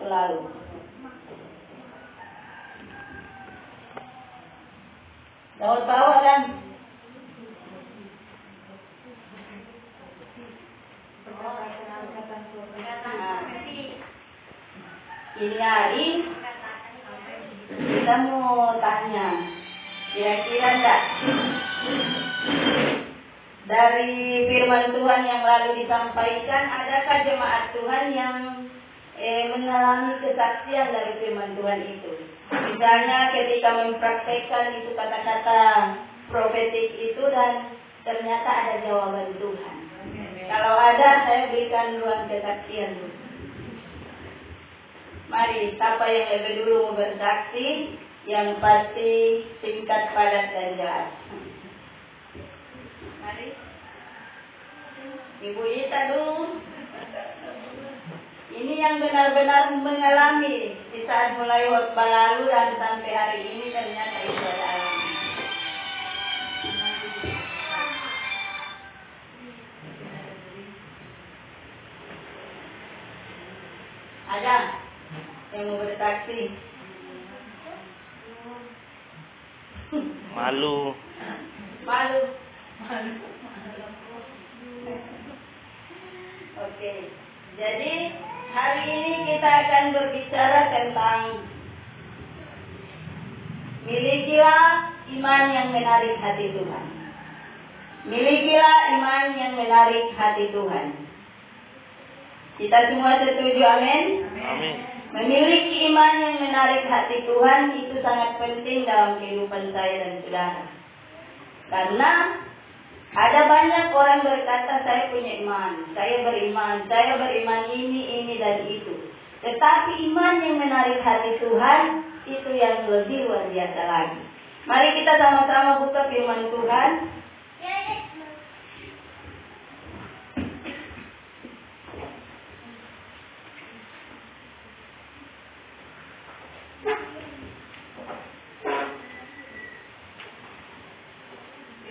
waktu lalu. Daud bawa kan? Ini hari kita mau tanya, kira-kira enggak dari firman Tuhan yang lalu disampaikan, adakah jemaat Tuhan yang mengalami kesaksian dari firman Tuhan itu? Misalnya ketika mempraktekkan itu kata-kata profetik itu dan ternyata ada jawaban Tuhan. Kalau ada, saya berikan ruang kesaksian. Mari, siapa yang lebih dulu mau bersaksi, yang pasti singkat, padat, dan jelas. Mari, Ibu Ita dulu. Ini yang benar-benar mengalami di saat mulai khotbah lalu dan sampai hari ini ternyata itu ada alami. Ada yang mau bersaksi? Malu. Oke, jadi hari ini kita akan berbicara tentang milikilah iman yang menarik hati Tuhan. Milikilah iman yang menarik hati Tuhan. Kita semua setuju, amin? Amin. Memiliki iman yang menarik hati Tuhan itu sangat penting dalam kehidupan saya dan saudara. Karena ada banyak orang berkata saya punya iman, saya beriman ini dan itu. Tetapi iman yang menarik hati Tuhan itu yang lebih luar biasa lagi. Mari kita sama-sama buka firman Tuhan.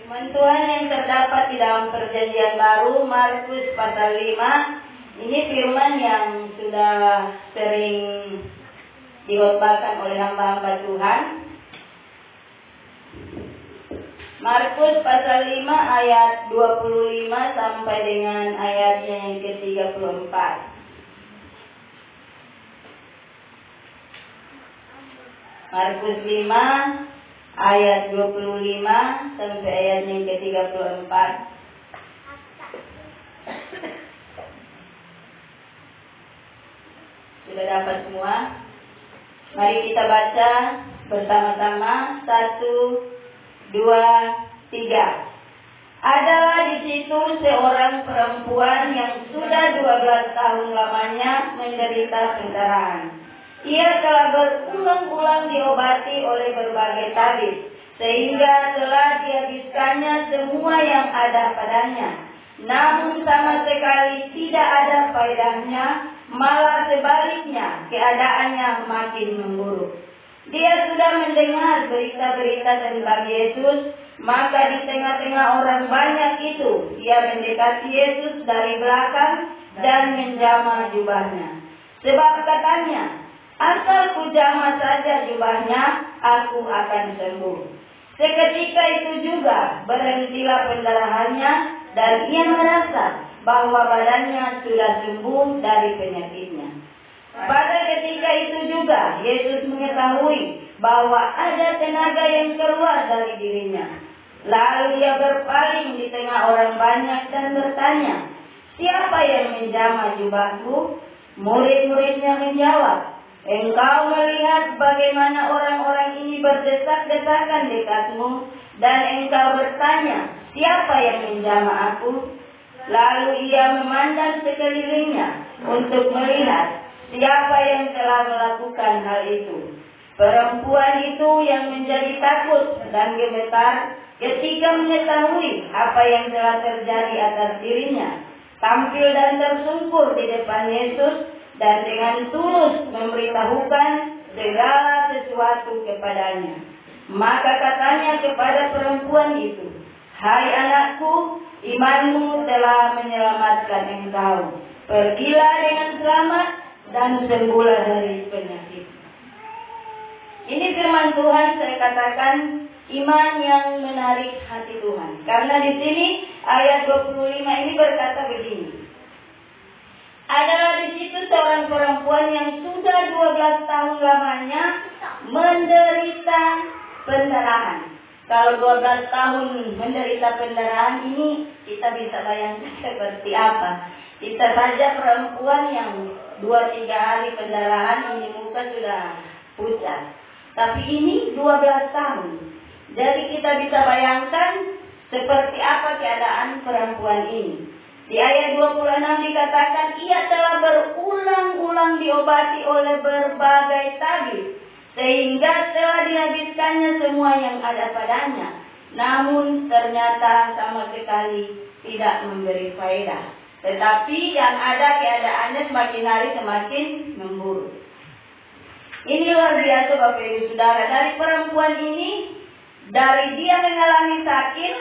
Firman Tuhan yang terdapat di dalam Perjanjian Baru, Markus pasal 5. Ini firman yang sudah sering dikhotbahkan oleh hamba-hamba Tuhan. Markus pasal 5 ayat 25 sampai dengan ayatnya yang ke-34. Markus 5 ayat 25 sampai ayatnya yang ke-34. Sudah dapat semua? Mari kita baca bersama-sama. 1, 2, 3. Adalah di situ seorang perempuan yang sudah 12 tahun lamanya menderita pendarahan. Ia telah berulang-ulang diobati oleh berbagai tabib, sehingga telah dihabiskannya semua yang ada padanya. Namun sama sekali tidak ada faedahnya, malah sebaliknya keadaannya makin memburuk. Dia sudah mendengar berita-berita tentang Yesus, maka di tengah-tengah orang banyak itu, ia mendekati Yesus dari belakang dan menjamah jubahnya. Sebab katanya, asal ku jamah saja jubahnya, aku akan sembuh. Seketika itu juga berhentilah pendarahannya dan ia merasa bahwa badannya sudah sembuh dari penyakitnya. Pada ketika itu juga Yesus mengetahui bahwa ada tenaga yang keluar dari dirinya. Lalu ia berpaling di tengah orang banyak dan bertanya, siapa yang menjamah jubahku? Murid-muridnya menjawab, engkau melihat bagaimana orang-orang ini berdesak-desakan dekatmu, dan engkau bertanya, siapa yang menjamah aku? Lalu ia memandang sekelilingnya untuk melihat siapa yang telah melakukan hal itu. Perempuan itu yang menjadi takut dan gemetar ketika mengetahui apa yang telah terjadi atas dirinya, tampil dan tersungkur di depan Yesus dan dengan tulus memberitahukan segala sesuatu kepadanya. Maka katanya kepada perempuan itu, hai anakku, imanmu telah menyelamatkan engkau. Pergilah dengan selamat dan sembuhlah dari penyakit. Ini firman Tuhan, saya katakan iman yang menarik hati Tuhan. Karena di sini ayat 25 ini berkata begini. Adalah di situ seorang perempuan yang sudah 12 tahun lamanya menderita pendarahan. Kalau 12 tahun menderita pendarahan ini, kita bisa bayangkan seperti apa. Kita saja perempuan yang 2-3 hari pendarahan, ini muka sudah pucat. Tapi ini 12 tahun. Jadi kita bisa bayangkan seperti apa keadaan perempuan ini. Di ayat 26 dikatakan, ia telah berulang-ulang diobati oleh berbagai tabib, sehingga telah dihabiskannya semua yang ada padanya. Namun ternyata sama sekali tidak memberi faedah. Tetapi yang ada keadaannya semakin hari semakin memburuk. Ini luar biasa Bapak Ibu Saudara. Dari perempuan ini, dari dia mengalami sakit,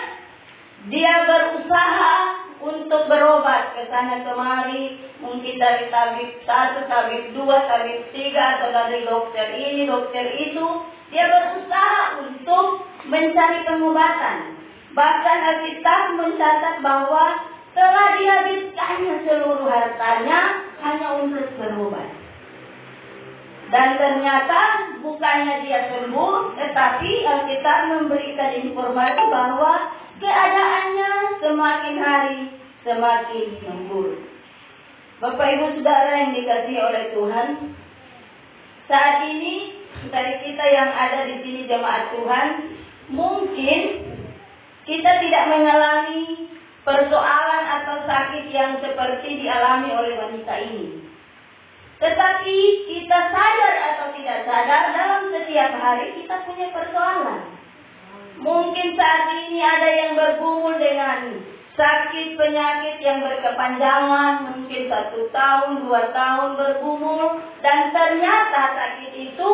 dia berusaha untuk berobat ke sana kemari, mungkin dari tabib 1, tabib 2, tabib 3, atau dari dokter ini, dokter itu. Dia berusaha untuk mencari pengobatan. Bahkan Alkitab mencatat bahwa telah dihabiskannya seluruh hartanya hanya untuk berobat. Dan ternyata bukannya dia sembuh, tetapi Alkitab memberikan informasi bahwa keadaannya semakin hari semakin memburuk. Bapak Ibu Saudara yang dikasihi oleh Tuhan, saat ini dari kita yang ada di sini jemaat Tuhan, mungkin kita tidak mengalami persoalan atau sakit yang seperti dialami oleh wanita ini. Tetapi kita sadar atau tidak sadar, dalam setiap hari kita punya persoalan. Mungkin saat ini ada yang bergumul dengan sakit penyakit yang berkepanjangan, mungkin 1 tahun, 2 tahun bergumul, dan ternyata sakit itu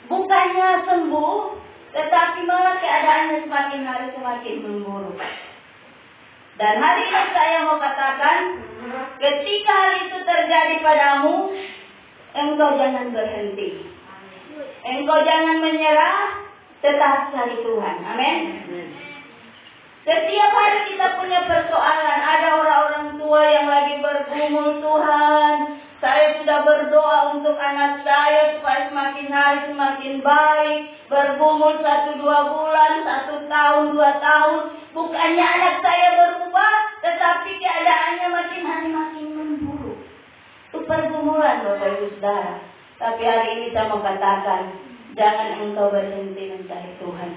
bukannya sembuh, tetapi malah keadaannya semakin hari semakin memburuk. Dan hari ini saya mau katakan, ketika hal itu terjadi padamu, engkau jangan berhenti. Engkau jangan menyerah, tetap cari Tuhan. Amin. Setiap hari kita punya persoalan. Ada orang-orang tua yang lagi bergumul, Tuhan, saya sudah berdoa untuk anak saya supaya semakin hari semakin baik. Bergumul 1-2 bulan, 1 tahun, 2 tahun. Bukannya anak saya berubah, tetapi keadaannya makin hari makin memburuk. Itu pergumulan Bapak Ibu Saudara. Tapi hari ini saya mau katakan, jangan engkau berhenti mencari Tuhan.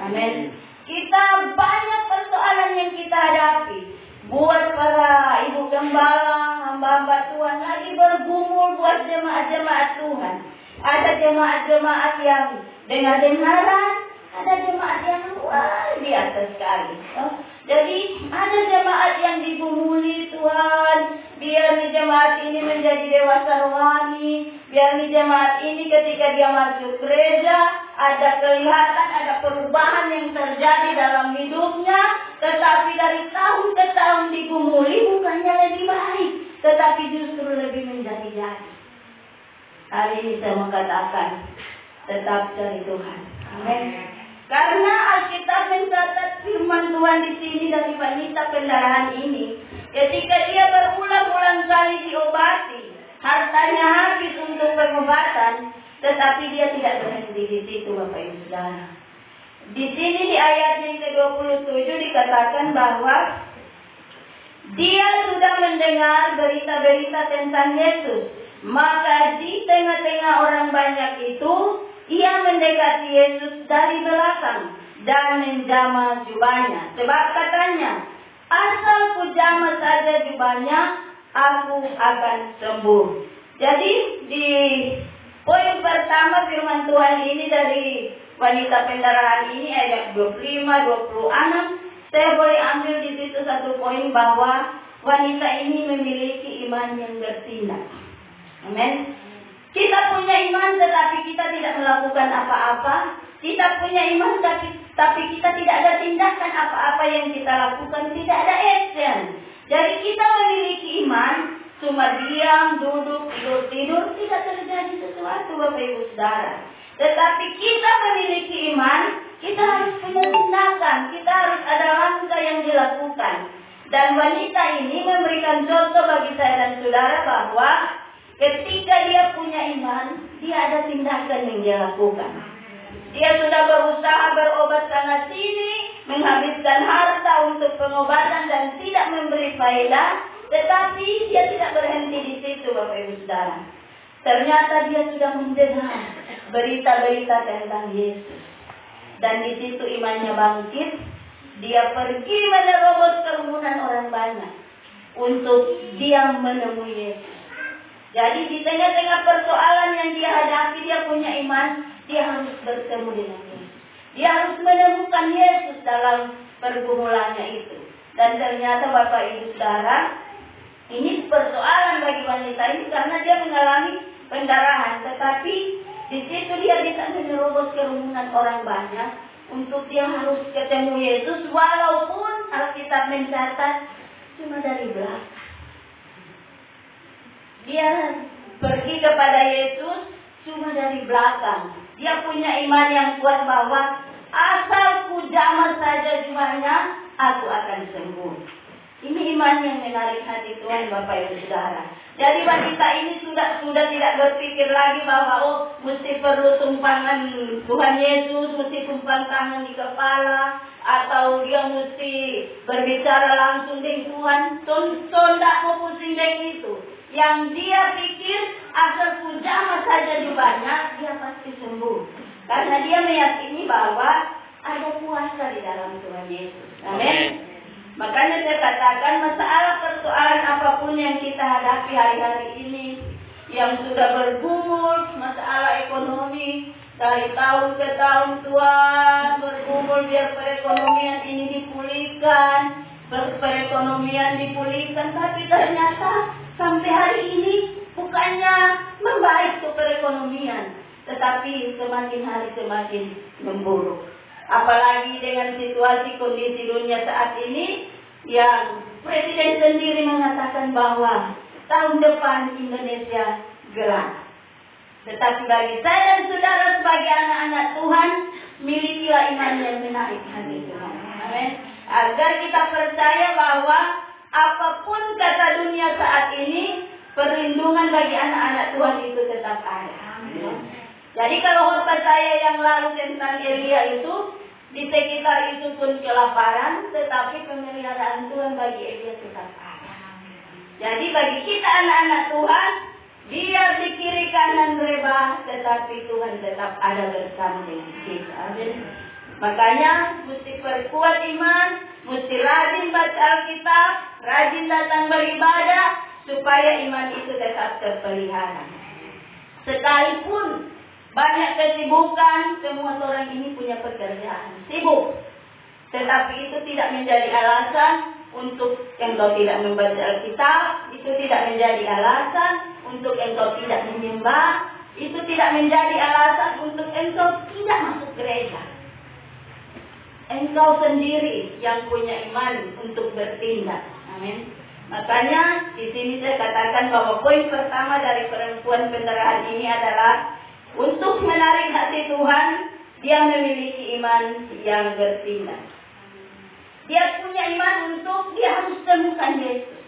Amin. Kita banyak persoalan yang kita hadapi. Buat para ibu gembala, hamba-hamba Tuhan lagi bergumul buat jemaat-jemaat Tuhan. Ada jemaat-jemaat yang dengar-dengaran, ada jemaat yang luar biasa sekali. Jadi ada jemaat yang digumuli Tuhan, biar nih jemaat ini menjadi dewasa rohani, biar nih jemaat ini ketika dia masuk gereja ada kelihatan, ada perubahan yang terjadi dalam hidupnya. Tetapi dari tahun ke tahun digumuli bukannya lebih baik, tetapi justru lebih menjadi-jadi. Hari ini saya mau katakan, tetap cari Tuhan. Amin. Karena Alkitab mencatat firman Tuhan di sini dari wanita pendarahan ini, ketika dia berulang-ulang kali diobati, hartanya habis untuk pengobatan, tetapi dia tidak berhenti di situ, Bapak Ibu Saudara. Di sini di ayat yang ke-27 dikatakan bahwa dia sudah mendengar berita-berita tentang Yesus. Maka di tengah-tengah orang banyak itu, ia mendekati Yesus dari belakang dan menjamah jubahnya. Sebab katanya, asal ku jamah saja jubahnya, aku akan sembuh. Jadi di poin pertama firman Tuhan ini dari wanita pendarahan ini ayat 25, 26, saya boleh ambil di situ satu poin bahwa wanita ini memiliki iman yang bertindak. Amin. Kita punya iman tetapi kita tidak melakukan apa-apa. Kita punya iman tapi kita tidak ada tindakan apa-apa yang kita lakukan, tidak ada action. Jadi kita memiliki iman cuma diam, duduk, tidur, tidak terjadi sesuatu, Bapak Ibu Saudara. Tetapi kita memiliki iman, kita harus punya tindakan, kita harus ada langkah yang dilakukan. Dan wanita ini memberikan contoh bagi saya dan saudara bahwa ketika dia punya iman, dia ada tindakan yang dia lakukan. Dia sudah berusaha berobat sana sini, menghabiskan harta untuk pengobatan dan tidak memberi faedah, tetapi dia tidak berhenti di situ, Bapak Ibu Saudara. Ternyata dia sudah mendengar berita-berita tentang Yesus. Dan di situ imannya bangkit. Dia pergi menerobos kerumunan orang banyak untuk dia menemui Yesus. Jadi di tengah-tengah persoalan yang dia hadapi, dia punya iman, dia harus bertemu dengan Yesus. Dia harus menemukan Yesus dalam pergumulannya itu. Dan ternyata Bapak Ibu Saudara, ini persoalan bagi wanita ini karena dia mengalami pendarahan. Tetapi di situ dia bisa menerobos kerumunan orang banyak untuk dia harus ketemu Yesus, walaupun Alkitab mencatat cuma dari belakang. Dia pergi kepada Yesus cuma dari belakang. Dia punya iman yang kuat bahwa asal ku jamah saja jubahnya, aku akan sembuh. Ini iman yang menarik hati Tuhan, Bapak Ibu Saudara. Jadi wanita ini sudah tidak berpikir lagi bahwa mesti perlu tumpangan Tuhan Yesus, mesti tumpang tangan di kepala, atau dia mesti berbicara langsung dengan Tuhan. Tidak mau pusing dengan itu. Yang dia pikir asal pujama saja jubahnya, dia pasti sembuh. Karena dia meyakini bahwa ada kuasa di dalam Tuhan Yesus. Amin. Makanya saya katakan masalah persoalan apapun yang kita hadapi hari-hari ini, yang sudah bergumul, masalah ekonomi, dari tahun ke tahun Tuhan bergumul biar perekonomian ini dipulihkan, perekonomian dipulihkan, tapi ternyata sampai hari ini bukannya membaik tuh perekonomian, tetapi semakin hari semakin memburuk. Apalagi dengan situasi kondisi dunia saat ini yang Presiden sendiri mengatakan bahwa tahun depan Indonesia gelap. Tetapi bagi saya dan saudara sebagai anak-anak Tuhan, milikilah iman yang menarik hati Tuhan. Amin. Agar kita percaya bahwa apapun kata dunia saat ini, perlindungan bagi anak-anak Tuhan itu tetap ada. Amin. Jadi kalau khotbah saya yang lalu tentang Elia itu, di sekitar itu pun kelaparan, tetapi pemeliharaan Tuhan bagi Elia tetap ada. Jadi bagi kita anak-anak Tuhan, biar di kiri kanan rebah, tetapi Tuhan tetap ada bersama dengan kita. Amin. Makanya mesti perkuat iman, mesti rajin baca Alkitab, rajin datang beribadah, supaya iman itu tetap terpelihara. Sekalipun banyak kesibukan, semua orang ini punya pekerjaan, sibuk. Tetapi itu tidak menjadi alasan untuk engkau tidak membaca Alkitab, itu tidak menjadi alasan untuk engkau tidak menyembah, itu tidak menjadi alasan untuk engkau tidak masuk gereja. Engkau sendiri yang punya iman untuk bertindak. Amin. Makanya di sini saya katakan bahwa poin pertama dari perempuan pendarahan ini adalah untuk menarik hati Tuhan, dia memiliki iman yang bertindak. Dia punya iman untuk dia harus temukan Yesus.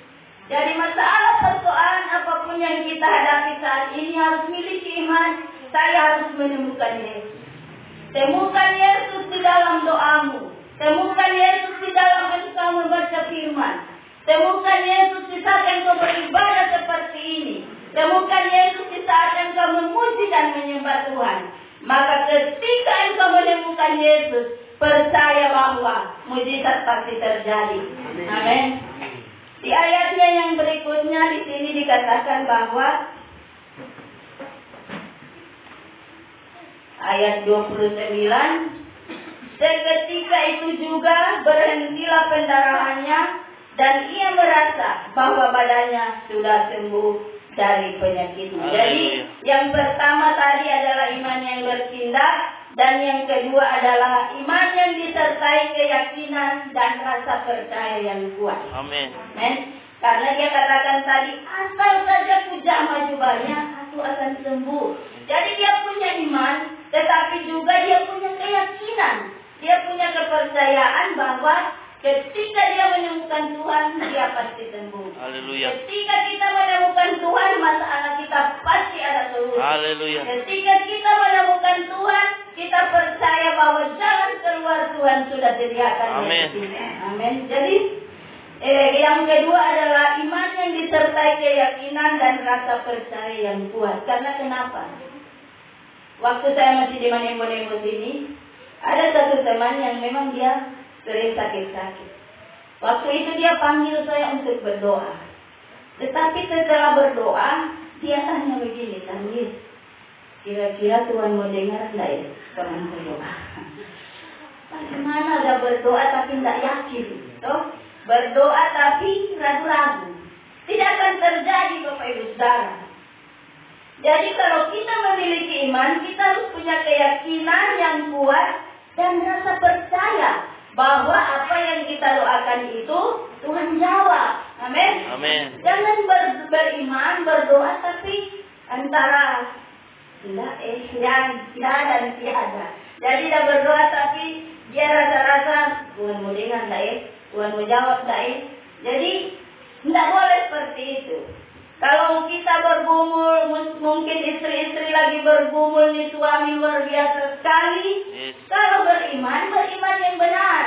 Jadi masalah persoalan apapun yang kita hadapi saat ini harus miliki iman. Saya harus menemukan Yesus. Temukan Yesus di dalam doamu. Temukan Yesus di dalam engkau membaca firman. Temukan Yesus di saat engkau beribadah seperti ini. Temukan Yesus di saat engkau memuji dan menyembah Tuhan. Maka ketika engkau menemukan Yesus, percaya bahwa mujizat pasti terjadi. Amin. Di ayatnya yang berikutnya di sini dikatakan bahwa ayat 29, seketika itu juga berhentilah pendarahannya dan ia merasa bahwa badannya sudah sembuh dari penyakitnya. Jadi yang pertama tadi adalah iman yang bertindak, dan yang kedua adalah iman yang disertai keyakinan dan rasa percaya yang kuat. Amin. Karena dia katakan tadi, asal saja ku jamah jubahnya, aku akan sembuh. Jadi dia punya iman, tetapi juga dia punya keyakinan. Dia punya kepercayaan bahwa ketika dia menemukan Tuhan, dia pasti sembuh. Haleluya. Ketika kita menemukan Tuhan, masalah kita pasti ada solusi. Haleluya. Ketika kita menemukan Tuhan, kita percaya bahwa jalan keluar Tuhan sudah disediakan. Amin. Amin. Jadi yang kedua adalah iman yang disertai keyakinan dan rasa percaya yang kuat. Karena kenapa? Waktu saya masih di Manembo-Nembo sini, ada satu teman yang memang dia sering sakit-sakit. Waktu itu dia panggil saya untuk berdoa. Tetapi setelah berdoa, dia tanya begini, Tangis, kira-kira Tuhan mau dengar enggak ya teman berdoa? Bagaimana ada berdoa tapi tidak yakin? Toh? Berdoa tapi ragu-ragu. Tidak akan terjadi, Bapak Ibu Saudara. Jadi kalau kita memiliki iman, kita harus punya keyakinan yang kuat dan rasa percaya bahwa apa yang kita doakan itu Tuhan jawab. Amin. Amin. Jangan beriman, berdoa tapi antara ya dan tiada. Jadi dah berdoa tapi dia rasa-rasa Tuhan mau dengar tak ya? Tuhan mau jawab tak ya? Jadi tidak boleh seperti itu. Kalau kita bergumul, mungkin istri-istri lagi bergumul nih, suami luar biasa sekali. Yes. Kalau beriman yang benar.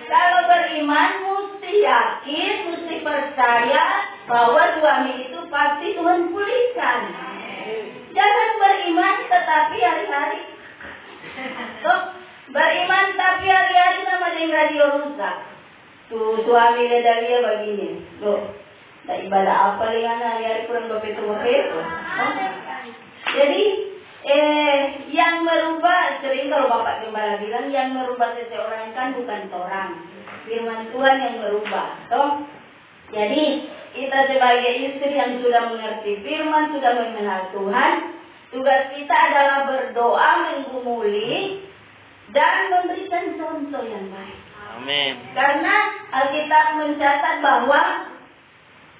Kalau beriman mesti yakin, mesti percaya bahwa suami itu pasti Tuhan pulihkan. Jangan beriman tetapi hari-hari. Beriman tapi hari-hari nama dengan radio rusak. Tuh suami beda dia begini. Loh, tak ibadah apa dengan hari-hari kurang bepetu-bepetu. Jadi yang merubah, sering kalau Bapak Gembala bilang, yang merubah seseorang kan bukan orang, firman Tuhan yang merubah. Toh? Jadi kita sebagai istri yang sudah mengerti firman, sudah mengenal Tuhan, tugas kita adalah berdoa, menggumuli, dan memberikan contoh yang baik. Amin. Karena Alkitab mencatat bahwa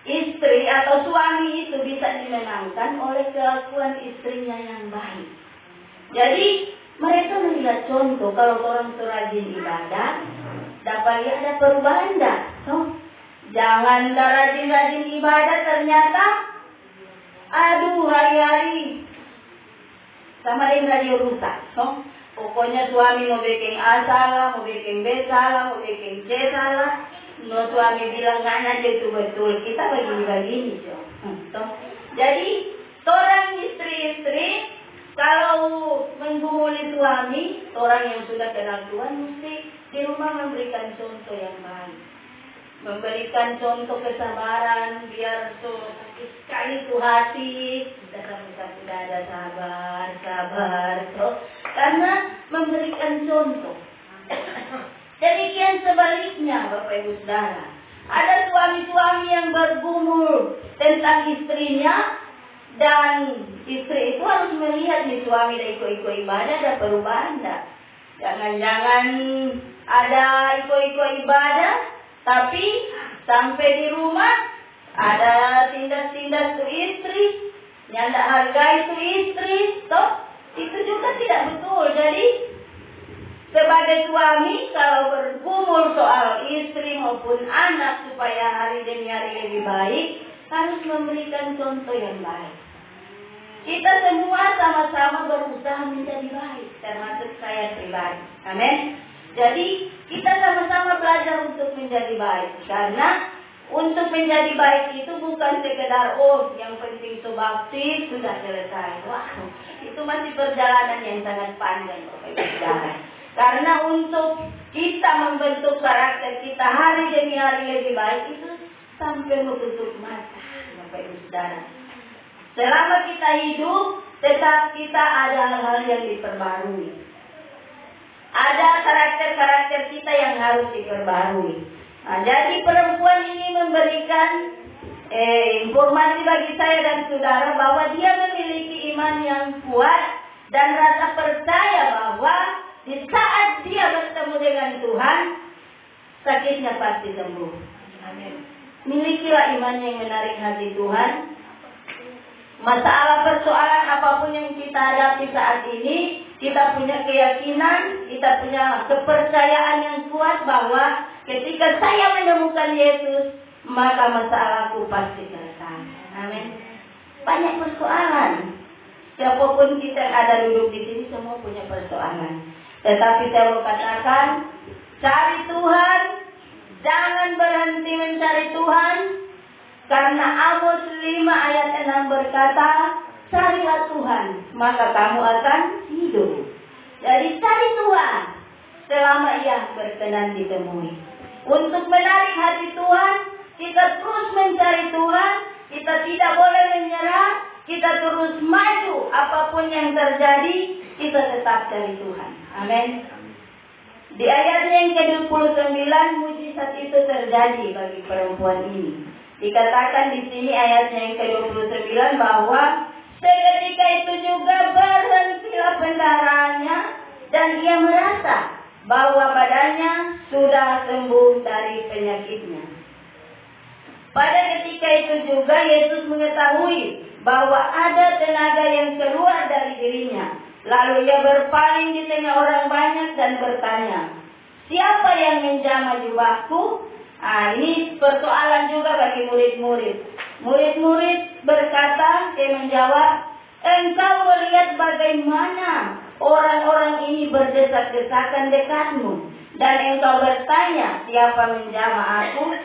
istri atau suami itu bisa dimenangkan oleh kelakuan istrinya yang baik. Jadi mereka melihat contoh, kalau orang rajin ibadah, dapat lihat ada perubahan tak? Jangan rajin-rajin ibadah ternyata, aduh hari-hari sama dengan radio rusak. Pokoknya suami mau bikin A salah, mau bikin B salah, mau bikin C salah. No, suami bilang nggak aja itu betul. Kita begini-begini. Jadi seorang istri-istri kalau menggumuli suami, orang yang sudah kenal Tuhan mesti di rumah memberikan contoh yang baik. Memberikan contoh kesabaran, biar sekali itu hati, kita sama-sama ada sabar. Karena memberikan contoh. Demikian sebaliknya, Bapak Ibu Saudara. Ada suami-suami yang bergumul tentang istrinya, dan istri itu harus melihat nih suami dah ikut-ikut ibadah, ada perubahan tak? Jangan-jangan ada ikut-ikut ibadah, tapi sampai di rumah ada tindas-tindas tu istri, yang tak hargai tu istri, toh itu juga tidak betul. Jadi sebagai suami kalau bergumul soal istri maupun anak supaya hari demi hari lebih baik, harus memberikan contoh yang baik. Kita semua sama-sama berusaha menjadi baik, termasuk saya pribadi. Amin. Jadi kita sama-sama belajar untuk menjadi baik, karena untuk menjadi baik itu bukan sekedar yang penting subakti sudah selesai. Wah, itu masih perjalanan yang sangat panjang, Bapak Ibu Saudara. Karena untuk kita membentuk karakter kita hari demi hari lebih baik itu sampai menutup mata, Bapak Ibu Saudara. Selama kita hidup, tetap kita ada hal-hal yang diperbarui. Ada karakter-karakter kita yang harus diperbarui. Nah, jadi perempuan ini memberikan informasi bagi saya dan saudara bahwa dia memiliki iman yang kuat dan rasa percaya bahwa di saat dia bertemu dengan Tuhan, sakitnya pasti sembuh. Amin. Milikilah iman yang menarik hati Tuhan. Masalah persoalan apapun yang kita hadapi saat ini, kita punya keyakinan, kita punya kepercayaan yang kuat bahwa ketika saya menemukan Yesus, maka masalahku pasti selesai. Amin. Banyak persoalan. Siapapun kita yang ada duduk di sini semua punya persoalan. Tetapi saya mau katakan, cari Tuhan, jangan berhenti mencari Tuhan. Karena Amos 5 ayat 6 berkata, carilah Tuhan, maka kamu akan hidup. Jadi cari Tuhan selama Ia berkenan ditemui. Untuk menarik hati Tuhan, kita terus mencari Tuhan. Kita tidak boleh menyerah. Kita terus maju. Apapun yang terjadi, kita tetap cari Tuhan. Amin. Di ayatnya yang ke-29, mujizat itu terjadi bagi perempuan ini. Dikatakan di sini ayatnya yang ke-29 bahwa seketika itu juga berhentilah pendarahannya dan ia merasa bahwa badannya sudah sembuh dari penyakitnya. Pada ketika itu juga Yesus mengetahui bahwa ada tenaga yang keluar dari dirinya. Lalu ia berpaling di tengah orang banyak dan bertanya, siapa yang menjamah jubahku? Ini persoalan juga bagi murid-murid. Murid-murid berkata, dia menjawab, engkau melihat bagaimana orang-orang ini berdesak-desakan dekatmu, dan engkau bertanya, siapa menjamah aku?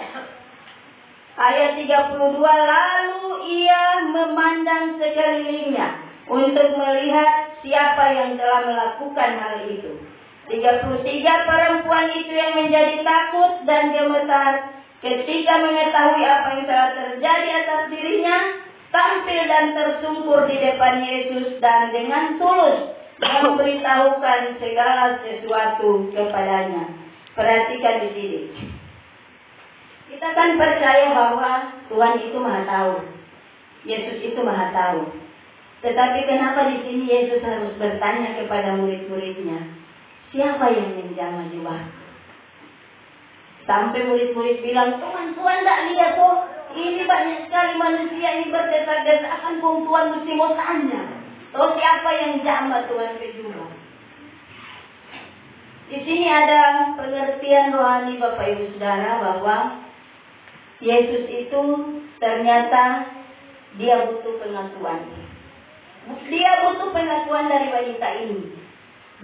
Ayat 32, lalu ia memandang sekelilingnya untuk melihat siapa yang telah melakukan hal itu. 33, perempuan itu yang menjadi takut dan gemetar ketika mengetahui apa yang telah terjadi atas dirinya, tampil dan tersungkur di depan Yesus dan dengan tulus memberitahukan segala sesuatu kepadanya. Perhatikan di sini. Kita kan percaya bahwa Tuhan itu Maha Tahu. Yesus itu Maha Tahu. Tetapi kenapa di sini Yesus harus bertanya kepada murid-muridnya? Siapa yang menjamah jubah? Sampai murid-murid bilang, Tuhan tak lihat kok. Ini banyak sekali manusia ini berdesak-desakan, Tuhan mesti mau tanya. Siapa yang jamah Tuhan ke jubah? Di sini ada pengertian rohani Bapak Ibu Saudara bahwa Yesus itu ternyata dia butuh pengakuan. Dia butuh pengakuan dari wanita ini.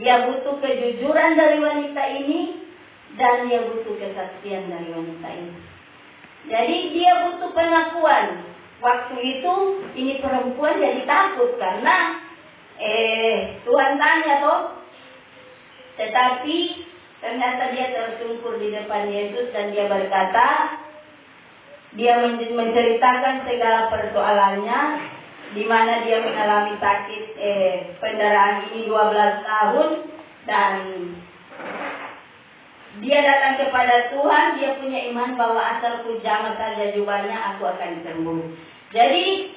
Dia butuh kejujuran dari wanita ini, dan dia butuh kesaksian dari wanita ini. Jadi dia butuh pengakuan. Waktu itu ini perempuan jadi takut karena Tuhan tanya toh. Tetapi ternyata dia tersungkur di depan Yesus dan dia berkata, dia menceritakan segala persoalannya, di mana dia mengalami sakit pendarahan ini 12 tahun, dan dia datang kepada Tuhan. Dia punya iman bahwa asalku jamah saja jubahnya, aku akan sembuh. Jadi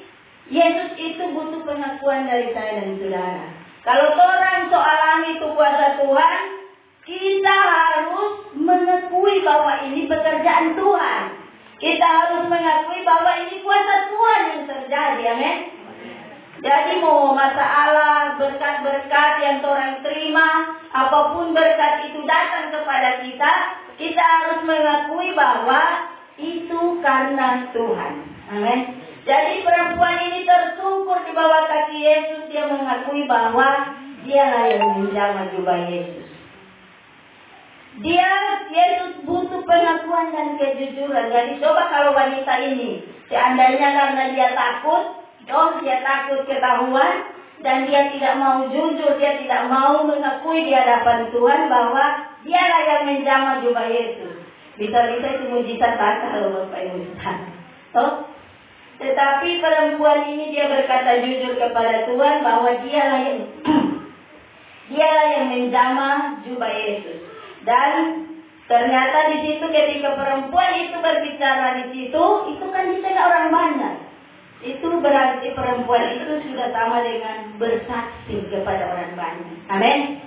Yesus itu butuh pengakuan dari saya dan saudara. Kalau orang alami itu kuasa Tuhan, kita harus mengakui bahwa ini pekerjaan Tuhan. Kita harus mengakui bahwa ini kuasa Tuhan yang terjadi. Amin. Jadi mau masalah berkat-berkat yang orang terima, apapun berkat itu datang kepada kita, kita harus mengakui bahwa itu karena Tuhan. Amin. Jadi perempuan ini tersungkur di bawah kaki Yesus. Dia mengakui bahwa dialah yang menjamah jubah Yesus. Yesus butuh pengakuan dan kejujuran. Jadi coba kalau wanita ini, seandainya karena dia takut, dia takut ketahuan, dan dia tidak mau jujur, dia tidak mau mengakui di hadapan Tuhan bahwa dialah yang menjamah jubah Yesus. Bisa-bisa itu mujizat batal Bapak Ibu. Tetapi perempuan ini dia berkata jujur kepada Tuhan bahwa dialah yang menjamah jubah Yesus. Dan ternyata di situ ketika perempuan itu berbicara di situ, itu kan di tengah orang banyak. Itu berarti perempuan itu sudah sama dengan bersaksi kepada orang banyak. Amin.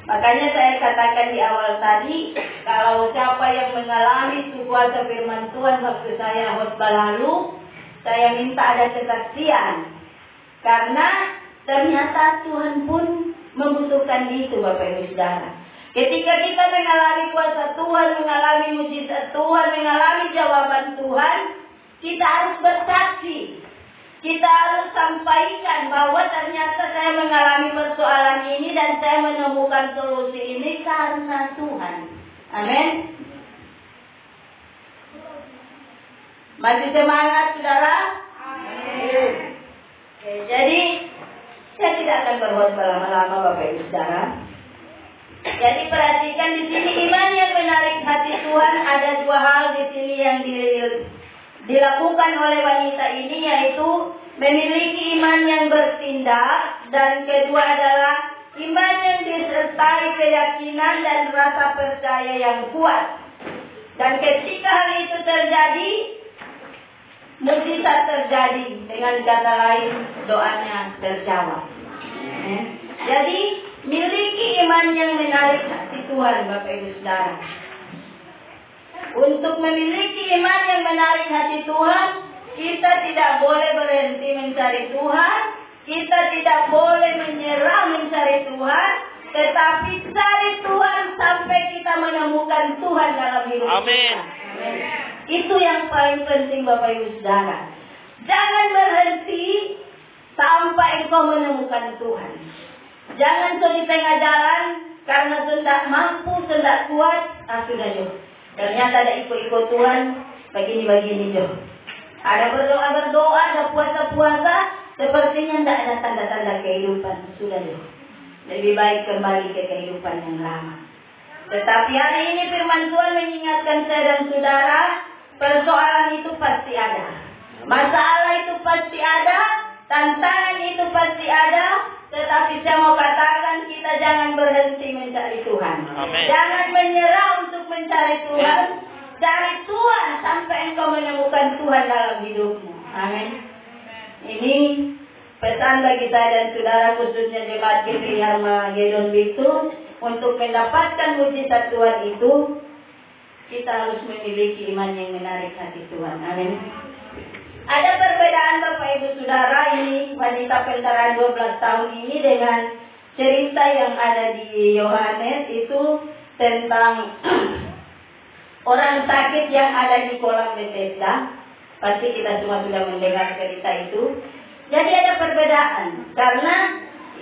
Makanya saya katakan di awal tadi, kalau siapa yang mengalami kuasa firman Tuhan waktu saya khotbah lalu, saya minta ada kesaksian. Karena ternyata Tuhan pun membutuhkan itu, Bapak Ibu Saudara. Ketika kita mengalami kuasa Tuhan, mengalami mujizat Tuhan, mengalami jawaban Tuhan, kita harus bersaksi. Kita harus sampaikan bahwa ternyata saya mengalami persoalan ini dan saya menemukan solusi ini karena Tuhan. Amin. Masih semangat, saudara? Amin. Oke, jadi saya tidak akan berkhotbah lama-lama, Bapak Ibu Saudara. Jadi perhatikan di sini iman yang menarik hati Tuhan. Ada dua hal di sini yang dilakukan oleh wanita ini, yaitu memiliki iman yang bertindak, dan kedua adalah iman yang disertai keyakinan dan rasa percaya yang kuat. Dan ketika hal itu terjadi, mujizat terjadi. Dengan kata lain, doanya terjawab. Jadi miliki iman yang menarik hati Tuhan, Bapak Ibu Saudara. Untuk memiliki iman yang menarik hati Tuhan, kita tidak boleh berhenti mencari Tuhan, kita tidak boleh menyerah mencari Tuhan, tetapi cari Tuhan sampai kita menemukan Tuhan dalam hidup kita. Amin. Itu yang paling penting, Bapak Ibu Saudara. Jangan berhenti sampai engkau menemukan Tuhan. Jangan di tengah jalan karena tidak mampu, tidak kuat, sudah jauh. Ternyata ada ikut-ikut Tuhan, begini-begini jauh. Ada berdoa-berdoa, ada puasa-puasa, sepertinya tidak ada tanda-tanda kehidupan, sudah jauh. Lebih baik kembali ke kehidupan yang lama. Tetapi hari ini firman Tuhan mengingatkan saya dan saudara, persoalan itu pasti ada. Masalah itu pasti ada, tantangan itu pasti ada, tetapi saya mau katakan kita jangan berhenti mencari Tuhan. Amen. Jangan menyerah untuk mencari Tuhan. Cari Tuhan sampai engkau menemukan Tuhan dalam hidupmu. Amin. Ini pesan bagi saya dan saudara, khususnya jemaat GPI Harmagedon Bitung, untuk mendapatkan mujizat Tuhan itu, kita harus memiliki iman yang menarik hati Tuhan. Amin. Ada perbedaan, Bapak Ibu Saudara, ini wanita penteraan 12 tahun ini dengan cerita yang ada di Yohanes itu tentang orang sakit yang ada di kolam Bethesda. Pasti kita semua sudah mendengar cerita itu. Jadi ada perbedaan karena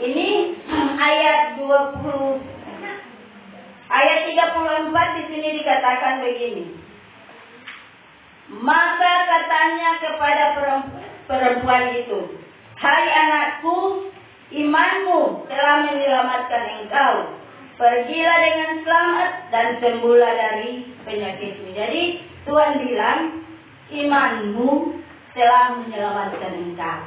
ini ayat 34 di sini dikatakan begini. Maka katanya kepada perempuan itu, "Hai anakku, imanmu telah menyelamatkan engkau. Pergilah dengan selamat dan sembuhlah dari penyakitmu." Jadi Tuhan bilang, imanmu telah menyelamatkan engkau.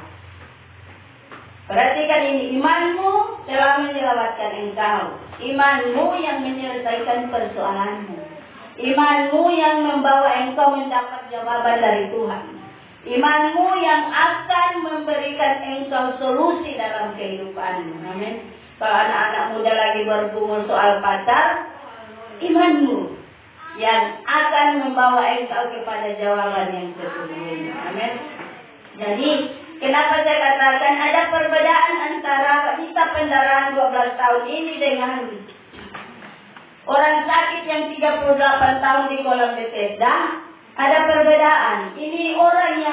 Perhatikan ini, imanmu telah menyelamatkan engkau. Imanmu yang menyelesaikan persoalanmu. Imanmu yang membawa engkau mendapat jawaban dari Tuhan. Imanmu yang akan memberikan engkau solusi dalam kehidupanmu. Amin. Kalau anak-anak muda lagi bergumul soal pacar, imanmu yang akan membawa engkau kepada jawaban yang sesungguhnya. Amin. Jadi, kenapa saya katakan ada perbedaan antara wanita pendarahan 12 tahun ini dengan orang sakit yang 38 tahun di kolam Bethesda? Ada perbedaan. Ini orang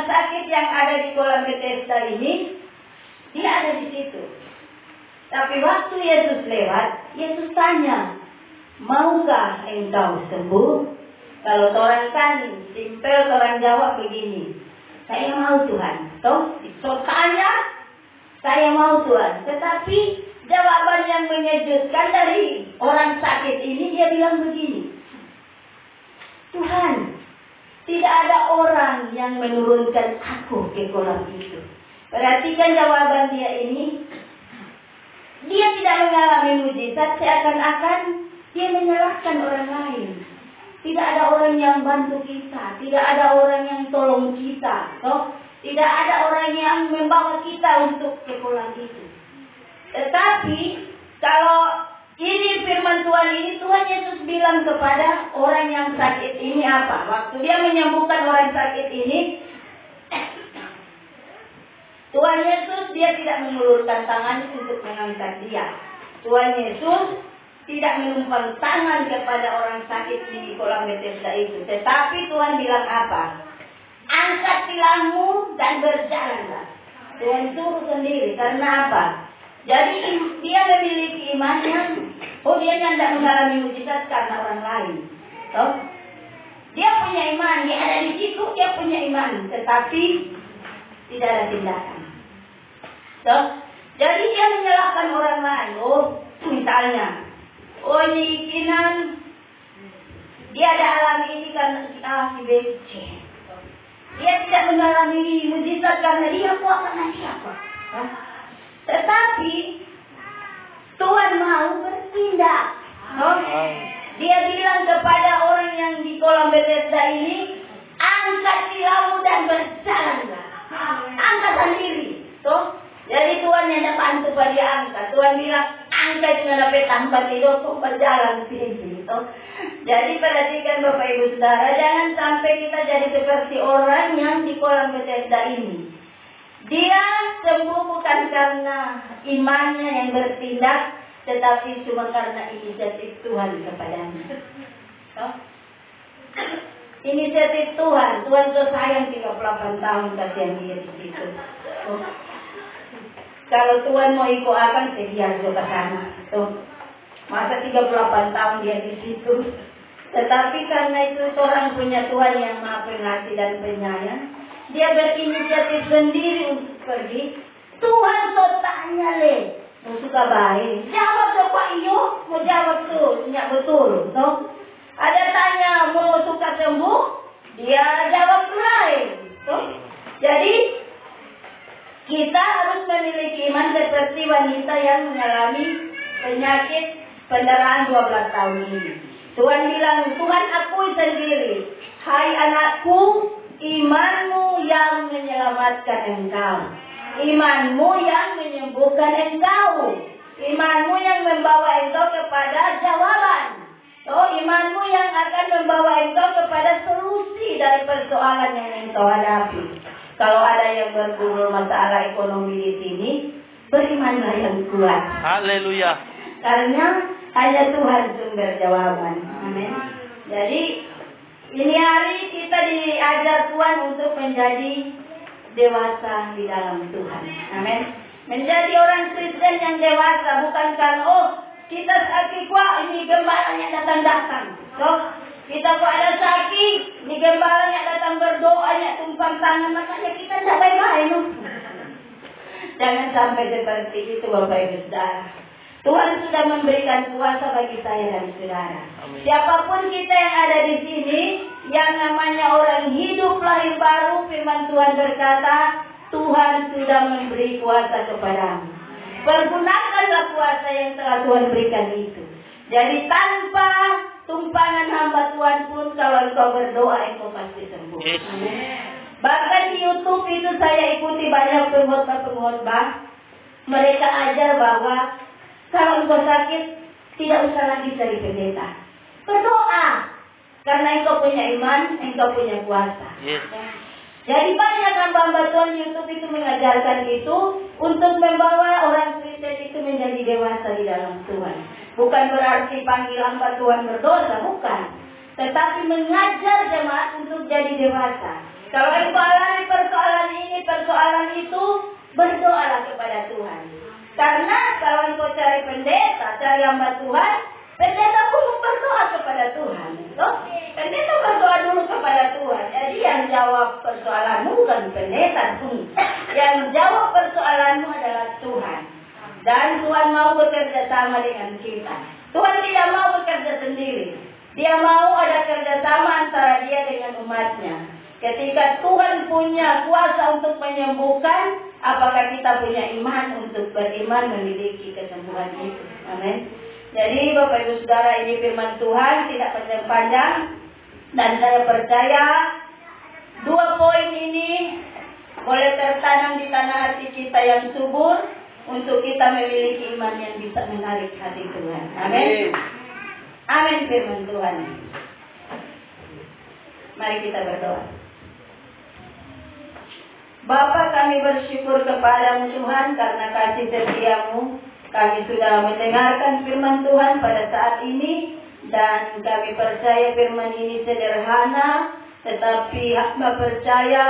sakit yang ada di kolam Bethesda ini, dia ada di situ. Tapi waktu Yesus lewat, Yesus tanya, "Maukah engkau sembuh?" Kalau orang kan simpel, orang jawab begini, "Saya mau Tuhan." Toh, saya mau Tuhan. Tetapi jawaban yang mengejutkan dari orang sakit ini, dia bilang begini, "Tuhan, tidak ada orang yang menurunkan aku ke kolam itu." Perhatikan jawaban dia ini. Dia tidak mengalami mujizat, seakan-akan dia menyalahkan orang lain. Tidak ada orang yang bantu kita, tidak ada orang yang tolong kita, toh tidak ada orang yang membawa kita untuk ke kolam itu. Tetapi kalau ini firman Tuhan ini, Tuhan Yesus bilang kepada orang yang sakit ini apa? Waktu dia menyembuhkan orang sakit ini, Tuhan Yesus dia tidak mengulurkan tangan untuk mengangkat dia. Tuhan Yesus tidak menumpang tangan kepada orang sakit di kolam Bethesda itu. Tetapi Tuhan bilang apa? Angkat tilangmu dan berjalanlah. Tuhan suruh sendiri. Karena apa? Jadi dia memiliki imannya. Oh, dia tidak mengalami mujizat karena orang lain. So, dia punya iman. Dia ada di situ, dia punya iman. Tetapi tidak ada tindakan. So, jadi dia menyalahkan orang lain. Oh, misalnya, oh ini Kinan, dia ada alami ini karena si A, si B, C. Dia tidak mengalami mujizat karena dia kuat karena siapa? Tetapi Tuhan mau bertindak. Dia bilang kepada orang yang di kolam Bethesda ini, angkat tilangmu dan berjalanlah. Angkat sendiri. Jadi Tuhan yang dapat bantu dia angkat. Tuhan bilang, angkat dengan dapat tampak hidupku berjalan sini. Jadi perhatikan Bapak Ibu Saudara, jangan sampai kita jadi seperti orang yang di kolam Bethesda ini. Dia sembuh bukan karena imannya yang bertindak, tetapi cuma karena inisiatif Tuhan kepadanya. Inisiatif Tuhan. Tuhan so sayang 38 tahun kasihan dia di situ. Kalau Tuhan mau ikut akan dia ke sana. Masa 38 tahun dia di situ. Tetapi karena itu seorang punya Tuhan yang Maha Pengasih dan Penyayang, dia berinisiatif sendiri untuk pergi. Tuhan so tanya mau suka baik. Jawab tuh Pak Iyo, mau jawab tuh, tidak betul. Ada tanya mau suka sembuh, dia jawab lain. Jadi kita harus memiliki iman seperti wanita yang mengalami penyakit pendarahan 12 tahun ini. Tuhan bilang, Tuhan akui sendiri, hai anakku, imanmu yang menyelamatkan engkau. Imanmu yang menyembuhkan engkau. Imanmu yang membawa engkau kepada jawaban. Imanmu yang akan membawa engkau kepada solusi dari persoalan yang engkau hadapi. Kalau ada yang bergumul masalah ekonomi di sini, berimanlah yang kuat. Haleluya. Karena hanya Tuhan sumber jawaban. Amin. Jadi ini hari kita diajar Tuhan untuk menjadi dewasa di dalam Tuhan. Amin. Menjadi orang Kristen yang dewasa, bukan karena kita sakit, wah ini gembalanya datang-datang. Kita kok ada sakit, ini gembalanya datang berdoanya tumpang tangan, makanya kita tidak baik-baik. Jangan sampai seperti itu Bapak Ibu Saudara. Tuhan sudah memberikan kuasa bagi saya dan saudara. Amin. Siapapun kita yang ada di sini, yang namanya orang hidup lahir baru, firman Tuhan berkata, Tuhan sudah memberi kuasa kepadamu. Pergunakanlah kuasa yang telah Tuhan berikan itu. Jadi tanpa tumpangan hamba Tuhan pun, kalau engkau berdoa, engkau pasti sembuh. Yes. Bahkan di YouTube itu saya ikuti banyak pengkhotbah. Mereka ajar bahwa kalau engkau sakit, tidak usah lagi cari pendeta. Berdoa. Karena engkau punya iman, engkau punya kuasa. Yes. Jadi banyak hamba-hamba Tuhan YouTube itu mengajarkan itu untuk membawa orang Kristen itu menjadi dewasa di dalam Tuhan. Bukan berarti panggil hamba Tuhan berdosa, bukan. Tetapi mengajar jemaat untuk jadi dewasa. Kalau engkau alami persoalan ini, persoalan itu, berdoalah kepada Tuhan. Karena kalau engkau cari pendeta, cari hamba Tuhan, pendeta pun berdoa kepada Tuhan. Pendeta berdoa dulu kepada Tuhan. Jadi yang jawab persoalanmu bukan pendeta pun. Yang jawab persoalanmu adalah Tuhan. Dan Tuhan mau bekerja sama dengan kita. Tuhan tidak mau bekerja sendiri. Dia mau ada kerjasama antara dia dengan umatnya. Ketika Tuhan punya kuasa untuk menyembuhkan, apakah kita punya iman untuk beriman memiliki kesembuhan itu? Amin. Jadi Bapak Ibu Saudara, ini firman Tuhan, tidak panjang-panjang. Dan saya percaya 2 poin ini boleh tertanam di tanah hati kita yang subur. untuk kita memiliki iman yang bisa menarik hati Tuhan. Amin. Amin firman Tuhan. Mari kita berdoa. Bapa, kami bersyukur kepadamu Tuhan karena kasih setiamu. Kami sudah mendengarkan firman Tuhan pada saat ini. Dan kami percaya firman ini sederhana. Tetapi hamba percaya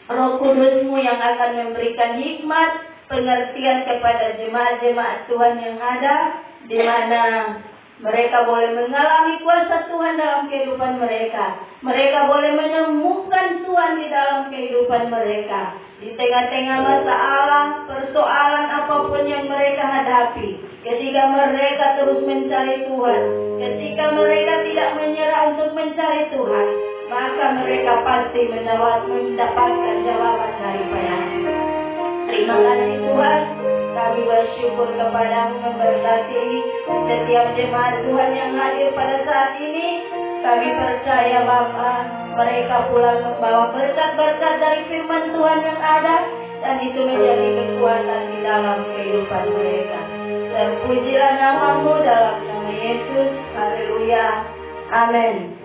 Roh Kudus-Mu yang akan memberikan hikmat, pengertian kepada jemaat-jemaat Tuhan yang ada. Di mana mereka boleh mengalami kuasa Tuhan dalam kehidupan mereka. Mereka boleh menemukan Tuhan di dalam kehidupan mereka. Di tengah-tengah masalah, persoalan apapun yang mereka hadapi. Ketika mereka terus mencari Tuhan. Ketika mereka tidak menyerah untuk mencari Tuhan. Maka mereka pasti mendapatkan jawaban daripada-Nya. Terima kasih Tuhan. Kami bersyukur kepadamu memberkati setiap jemaat Tuhan yang hadir pada saat ini. Kami percaya Bapa, mereka pulang membawa berkat-berkat dari firman Tuhan yang ada. Dan itu menjadi kekuatan di dalam kehidupan mereka. Terpujilah namamu dalam nama Yesus. Haleluya. Amin.